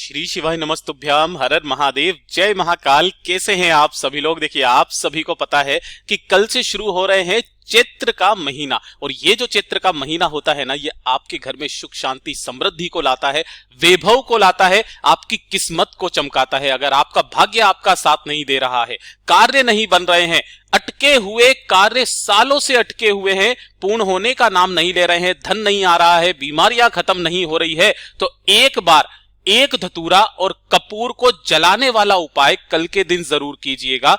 श्री शिवाय नमस्तुभ्याम, हर हर महादेव, जय महाकाल। कैसे हैं आप सभी लोग। देखिए, आप सभी को पता है कि कल से शुरू हो रहे हैं चैत्र का महीना, और ये जो चैत्र का महीना होता है ना, ये आपके घर में सुख शांति समृद्धि को लाता है, वैभव को लाता है, आपकी किस्मत को चमकाता है। अगर आपका भाग्य आपका साथ नहीं दे रहा है, कार्य नहीं बन रहे हैं, अटके हुए कार्य सालों से अटके हुए हैं, पूर्ण होने का नाम नहीं ले रहे हैं, धन नहीं आ रहा है, बीमारियां खत्म नहीं हो रही है, तो एक बार एक धतूरा और कपूर को जलाने वाला उपाय कल के दिन जरूर कीजिएगा।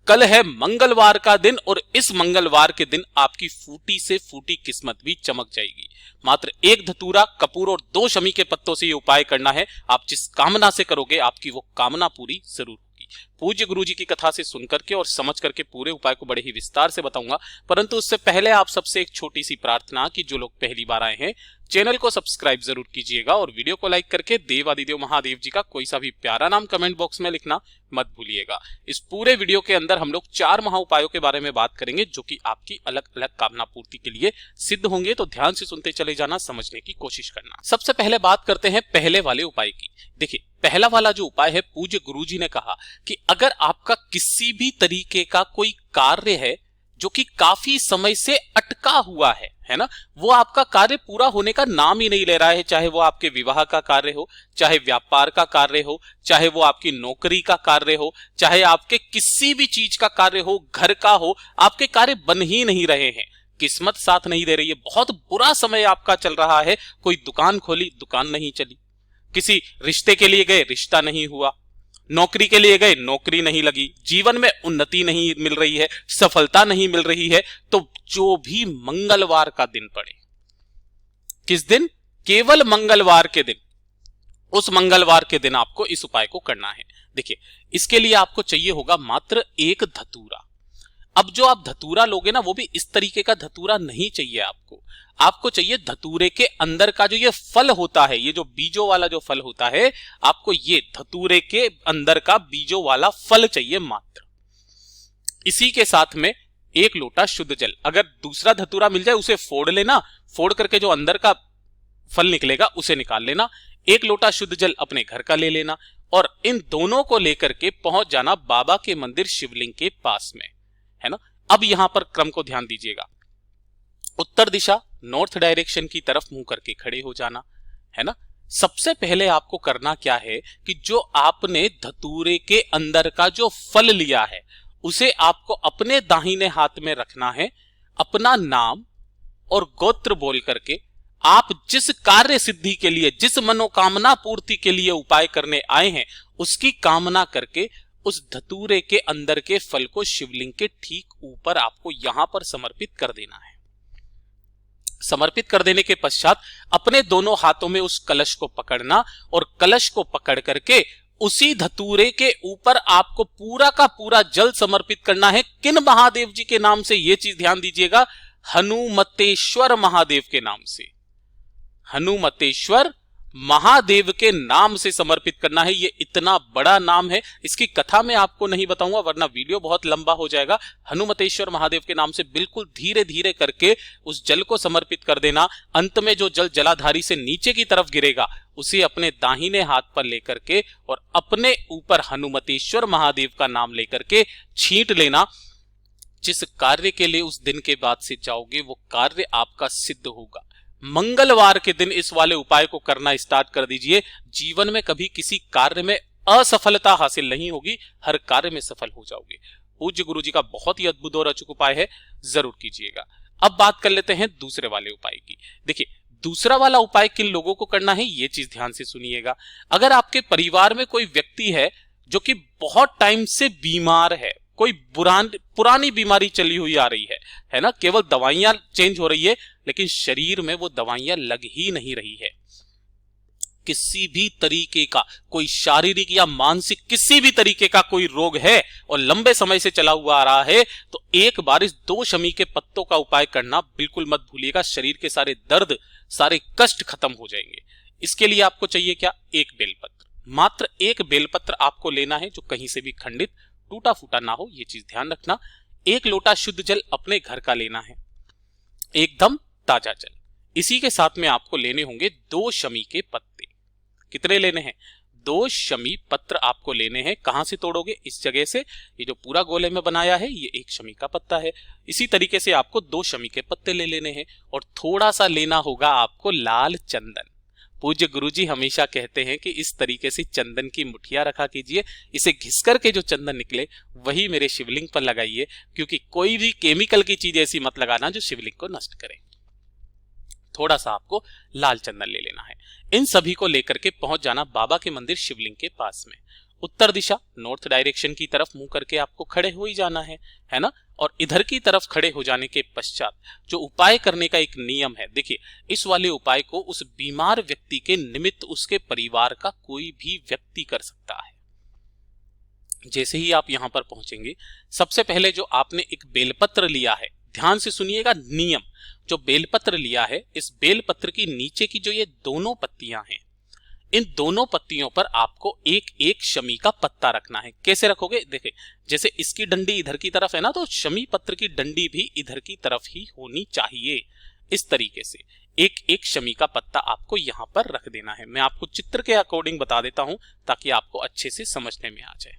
कल है मंगलवार का दिन, और इस मंगलवार के दिन आपकी फूटी से फूटी किस्मत भी चमक जाएगी। मात्र एक धतूरा, कपूर और 2 शमी के पत्तों से ये उपाय करना है। आप जिस कामना से करोगे, आपकी वो कामना पूरी जरूर होगी। पूज्य गुरु जी की कथा से सुनकर के और समझ करके पूरे उपाय को बड़े ही विस्तार से बताऊंगा, परंतु उससे पहले आप सबसे एक छोटी सी प्रार्थना कि जो लोग पहली बार आए हैं, चैनल को सब्सक्राइब जरूर कीजिएगा और वीडियो को लाइक करके देवादिदेव महादेव जी का कोई सा भी प्यारा नाम कमेंट बॉक्स में लिखना मत भूलिएगा। इस पूरे वीडियो के अंदर हम लोग 4 महा उपायों के बारे में बात करेंगे, जो कि आपकी अलग अलग कामना पूर्ति के लिए सिद्ध होंगे। तो ध्यान से सुनते चले जाना, समझने की कोशिश करना। सबसे पहले बात करते हैं पहले वाले उपाय की। देखिए, पहला वाला जो उपाय है, पूज्य गुरु जी ने कहा कि अगर आपका किसी भी तरीके का कोई कार्य है जो कि काफी समय से अटका हुआ है ना, वो आपका कार्य पूरा होने का नाम ही नहीं ले रहा है, चाहे वो आपके विवाह का कार्य हो, चाहे व्यापार का कार्य हो, चाहे वो आपकी नौकरी का कार्य हो, चाहे आपके किसी भी चीज का कार्य हो, घर का हो, आपके कार्य बन ही नहीं रहे हैं, किस्मत साथ नहीं दे रही है, बहुत बुरा समय आपका चल रहा है। कोई दुकान खोली, दुकान नहीं चली, किसी रिश्ते के लिए गए, रिश्ता नहीं हुआ, नौकरी के लिए गए, नौकरी नहीं लगी, जीवन में उन्नति नहीं मिल रही है, सफलता नहीं मिल रही है, तो जो भी मंगलवार का दिन पड़े, किस दिन? केवल मंगलवार के दिन, उस मंगलवार के दिन आपको इस उपाय को करना है। देखिए, इसके लिए आपको चाहिए होगा मात्र एक धतूरा। अब जो आप धतूरा लोगे ना, वो भी इस तरीके का धतूरा नहीं चाहिए आपको चाहिए धतूरे के अंदर का जो ये फल होता है, ये जो बीजों वाला जो फल होता है, आपको ये धतूरे के अंदर का बीजों वाला फल चाहिए मात्र। इसी के साथ में 1 लोटा शुद्ध जल, अगर दूसरा धतूरा मिल जाए उसे फोड़ लेना, फोड़ करके जो अंदर का फल निकलेगा उसे निकाल लेना। 1 लोटा शुद्ध जल अपने घर का ले लेना, और इन दोनों को लेकर के पहुंच जाना बाबा के मंदिर शिवलिंग के पास में, है ना। अब यहां पर क्रम को ध्यान दीजिएगा। उत्तर दिशा, नॉर्थ डायरेक्शन की तरफ मुंह करके खड़े हो जाना, है ना। सबसे पहले आपको करना क्या है कि जो आपने धतूरे के अंदर का जो फल लिया है, उसे आपको अपने दाहिने हाथ में रखना है। अपना नाम और गोत्र बोल करके आप जिस कार्य सिद्धि के लिए, जिस मनोकामना पूर्ति के लिए उपाय करने आए हैं, उसकी कामना करके उस धतूरे के अंदर के फल को शिवलिंग के ठीक ऊपर आपको यहां पर समर्पित कर देना है। समर्पित कर देने के पश्चात अपने दोनों हाथों में उस कलश को पकड़ना, और कलश को पकड़ करके उसी धतूरे के ऊपर आपको पूरा का पूरा जल समर्पित करना है। किन महादेव जी के नाम से? ये चीज ध्यान दीजिएगा, हनुमतेश्वर महादेव के नाम से। हनुमतेश्वर महादेव के नाम से समर्पित करना है। ये इतना बड़ा नाम है, इसकी कथा मैं आपको नहीं बताऊंगा वरना वीडियो बहुत लंबा हो जाएगा। हनुमतेश्वर महादेव के नाम से बिल्कुल धीरे धीरे करके उस जल को समर्पित कर देना। अंत में जो जल जलाधारी से नीचे की तरफ गिरेगा, उसे अपने दाहिने हाथ पर लेकर के और अपने ऊपर हनुमतेश्वर महादेव का नाम लेकर के छींट लेना। जिस कार्य के लिए उस दिन के बाद से जाओगे, वो कार्य आपका सिद्ध होगा। मंगलवार के दिन इस वाले उपाय को करना स्टार्ट कर दीजिए। जीवन में कभी किसी कार्य में असफलता हासिल नहीं होगी, हर कार्य में सफल हो जाओगे। पूज्य गुरु जी का बहुत ही अद्भुत और अचूक उपाय है, जरूर कीजिएगा। अब बात कर लेते हैं दूसरे वाले उपाय की। देखिए, दूसरा वाला उपाय किन लोगों को करना है, ये चीज ध्यान से सुनिएगा। अगर आपके परिवार में कोई व्यक्ति है जो कि बहुत टाइम से बीमार है, कोई पुरानी बीमारी चली हुई आ रही है ना, केवल दवाइयां चेंज हो रही है, लेकिन शरीर में वो दवाइयां लग ही नहीं रही है। किसी भी तरीके का कोई शारीरिक या मानसिक किसी भी तरीके का कोई रोग है और लंबे समय से चला हुआ आ रहा है, तो एक बार इस 2 शमी के पत्तों का उपाय करना बिल्कुल मत भूलिएगा। शरीर के सारे दर्द, सारे कष्ट खत्म हो जाएंगे। इसके लिए आपको चाहिए क्या? 1 बेलपत्र, मात्र 1 बेलपत्र आपको लेना है, जो कहीं से भी खंडित टूटा फूटा ना हो, ये चीज ध्यान रखना। 1 लोटा शुद्ध जल अपने घर का लेना है, एकदम ताजा जल। इसी के साथ में आपको लेने होंगे 2 शमी के पत्ते। कितने लेने हैं? 2 शमी पत्र आपको लेने हैं। कहां से तोड़ोगे? इस जगह से। ये जो पूरा गोले में बनाया है ये 1 शमी का पत्ता है। इसी तरीके से आपको 2 शमी के पत्ते ले लेने हैं और थोड़ा सा लेना होगा आपको लाल चंदन। पूज्य गुरुजी हमेशा कहते हैं कि इस तरीके से चंदन की मुठिया रखा कीजिए, इसे घिस करके जो चंदन निकले वही मेरे शिवलिंग पर लगाइए, क्योंकि कोई भी केमिकल की चीज ऐसी मत लगाना जो शिवलिंग को नष्ट करे। थोड़ा सा आपको लाल चंदन ले लेना है। इन सभी को लेकर के पहुंच जाना बाबा के मंदिर शिवलिंग के पास में। उत्तर दिशा नॉर्थ डायरेक्शन की तरफ मुंह करके आपको खड़े हो ही जाना है ना। और इधर की तरफ खड़े हो जाने के पश्चात जो उपाय करने का एक नियम है, देखिए इस वाले उपाय को उस बीमार व्यक्ति के निमित्त उसके परिवार का कोई भी व्यक्ति कर सकता है। जैसे ही आप यहां पर पहुंचेंगे, सबसे पहले जो आपने एक बेलपत्र लिया है, ध्यान से सुनिएगा नियम। जो बेलपत्र लिया है, इस बेलपत्र की नीचे की जो ये दोनों पत्तियां हैं, इन दोनों पत्तियों पर आपको 1-1 शमी का पत्ता रखना है। कैसे रखोगे? देखिए जैसे इसकी डंडी इधर की तरफ है ना, तो शमी पत्र की डंडी भी इधर की तरफ ही होनी चाहिए। इस तरीके से 1-1 शमी का पत्ता आपको यहां पर रख देना है। मैं आपको चित्र के अकॉर्डिंग बता देता हूं ताकि आपको अच्छे से समझने में आ जाए।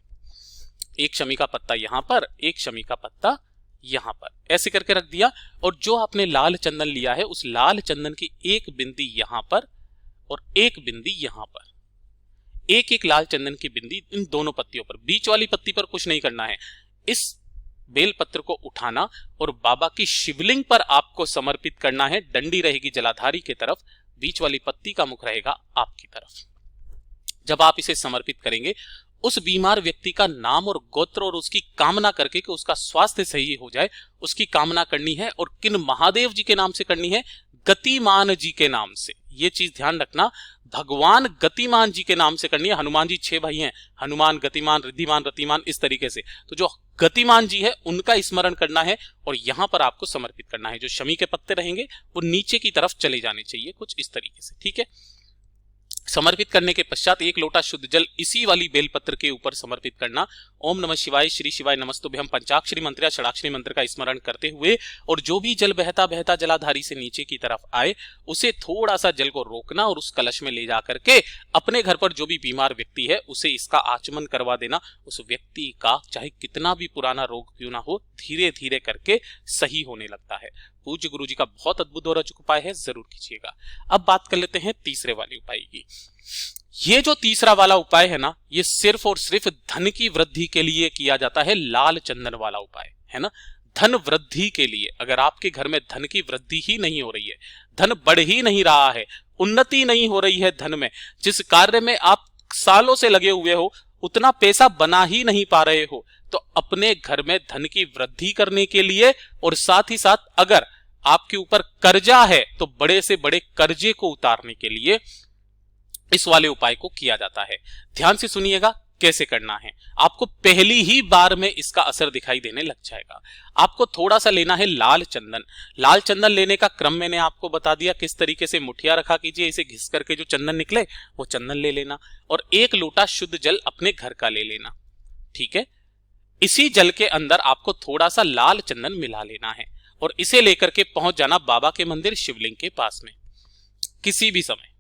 1 शमी का पत्ता यहां पर, 1 शमी का पत्ता यहां पर, ऐसे करके रख दिया। और जो आपने लाल चंदन लिया है, उस लाल चंदन की 1 बिंदी यहां पर और 1 बिंदी यहां पर, 1-1 लाल चंदन की बिंदी इन दोनों पत्तियों पर। बीच वाली पत्ती पर कुछ नहीं करना है। इस बेलपत्र को उठाना और बाबा की शिवलिंग पर आपको समर्पित करना है। डंडी रहेगी जलाधारी की तरफ, बीच वाली पत्ती का मुख रहेगा आपकी तरफ। जब आप इसे समर्पित करेंगे, उस बीमार व्यक्ति का नाम और गोत्र और उसकी कामना करके कि उसका स्वास्थ्य सही हो जाए, उसकी कामना करनी है। और किन महादेव जी के नाम से करनी है? गतिमान जी के नाम से। ये चीज ध्यान रखना, भगवान गतिमान जी के नाम से करनी है। हनुमान जी 6 भाई हैं, हनुमान, गतिमान, रिद्धिमान, रतिमान, इस तरीके से। तो जो गतिमान जी है उनका स्मरण करना है और यहां पर आपको समर्पित करना है। जो शमी के पत्ते रहेंगे वो नीचे की तरफ चले जाने चाहिए, कुछ इस तरीके से, ठीक है। समर्पित करने के पश्चात 1 लोटा शुद्ध जल इसी वाली बेलपत्र के ऊपर समर्पित करना। ओम नमः शिवाय, श्री शिवाय नमस्तुभ्यं पंचाक्षरी मंत्र या षडाक्षरी मंत्र का स्मरण करते हुए, और जो भी जल बहता बहता जलाधारी से नीचे की तरफ आए, उसे थोड़ा सा जल को रोकना और उस कलश में ले जा करके अपने घर पर जो भी बीमार व्यक्ति है उसे इसका आचमन करवा देना। उस व्यक्ति का चाहे कितना भी पुराना रोग क्यों ना हो, धीरे धीरे करके सही होने लगता है। पूज्य गुरु जी का बहुत अद्भुत और अचूक उपाय है, जरूर कीजिएगा। अब बात कर लेते हैं तीसरे वाले उपाय की। ये जो तीसरा वाला उपाय है ना, ये सिर्फ और सिर्फ धन की वृद्धि के लिए किया जाता है। लाल चंदन वाला उपाय है ना, धन वृद्धि के लिए। अगर आपके घर में धन की वृद्धि ही नहीं हो रही है, धन बढ़ ही नहीं रहा है, उन्नति नहीं हो रही है धन में, जिस कार्य में आप सालों से लगे हुए हो उतना पैसा बना ही नहीं पा रहे हो, तो अपने घर में धन की वृद्धि करने के लिए और साथ ही साथ अगर आपके ऊपर कर्जा है तो बड़े से बड़े कर्जे को उतारने के लिए इस वाले उपाय को किया जाता है। ध्यान से सुनिएगा कैसे करना है। आपको पहली ही बार में इसका असर दिखाई देने लग जाएगा। आपको थोड़ा सा लेना है लाल चंदन। लाल चंदन लेने का क्रम मैंने आपको बता दिया, किस तरीके से मुठिया रखा कीजिए, इसे घिस करके जो चंदन निकले वो चंदन ले लेना और 1 लोटा शुद्ध जल अपने घर का ले लेना, ठीक है। इसी जल के अंदर आपको थोड़ा सा लाल चंदन मिला लेना है और इसे लेकर के पहुंच जाना बाबा के मंदिर शिवलिंग के पास में। किसी भी समय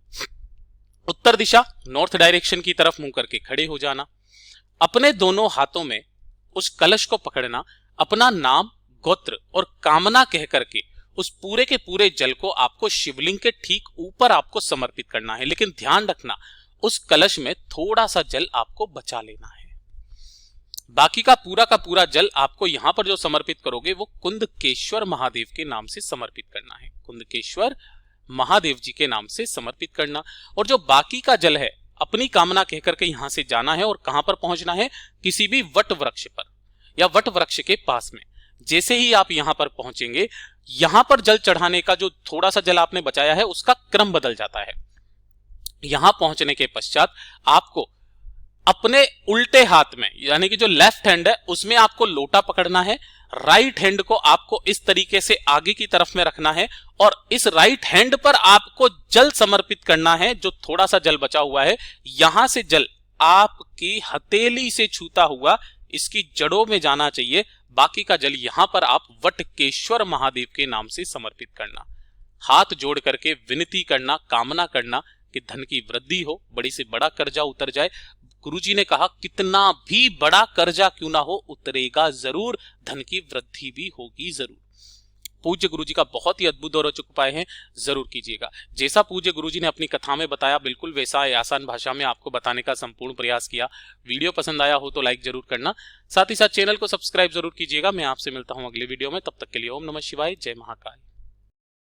उत्तर दिशा नॉर्थ डायरेक्शन की तरफ मुंह करके खड़े हो जाना। अपने दोनों हाथों में उस कलश को पकड़ना, अपना नाम, गोत्र और कामना कह करके उस पूरे के पूरे जल को आपको शिवलिंग के ठीक ऊपर आपको समर्पित करना है। लेकिन ध्यान रखना, उस कलश में थोड़ा सा जल आपको बचा लेना है। बाकी का पूरा जल आपको यहां पर जो समर्पित करोगे वो कुंदकेश्वर महादेव के नाम से समर्पित करना है। कुंदकेश्वर महादेव जी के नाम से समर्पित करना। और जो बाकी का जल है अपनी कामना कहकर के यहां से जाना है और कहां पर पहुंचना है? किसी भी वट वृक्ष पर या वट वृक्ष के पास में। जैसे ही आप यहां पर पहुंचेंगे, यहां पर जल चढ़ाने का जो थोड़ा सा जल आपने बचाया है उसका क्रम बदल जाता है। यहां पहुंचने के पश्चात आपको अपने उल्टे हाथ में, यानी कि जो लेफ्ट हैंड है उसमें आपको लोटा पकड़ना है, राइट हैंड को आपको इस तरीके से आगे की तरफ में रखना है और इस राइट हैंड पर आपको जल समर्पित करना है। जो थोड़ा सा जल बचा हुआ है, यहां से जल आपकी हथेली से छूता हुआ इसकी जड़ों में जाना चाहिए। बाकी का जल यहां पर आप वटकेश्वर महादेव के नाम से समर्पित करना। हाथ जोड़ करके विनती करना, कामना करना कि धन की वृद्धि हो, बड़ी से बड़ा कर्जा उतर जाए। गुरुजी ने कहा कितना भी बड़ा कर्जा क्यों ना हो उतरेगा जरूर, धन की वृद्धि भी होगी जरूर। पूज्य गुरुजी का बहुत ही अद्भुत और रोचक उपाय है, जरूर कीजिएगा। जैसा पूज्य गुरुजी ने अपनी कथा में बताया बिल्कुल वैसा आसान भाषा में आपको बताने का संपूर्ण प्रयास किया। वीडियो पसंद आया हो तो लाइक जरूर करना, साथ ही साथ चैनल को सब्सक्राइब जरूर कीजिएगा। मैं आपसे मिलता हूं अगले वीडियो में, तब तक के लिए ओम नमः शिवाय, जय महाकाल।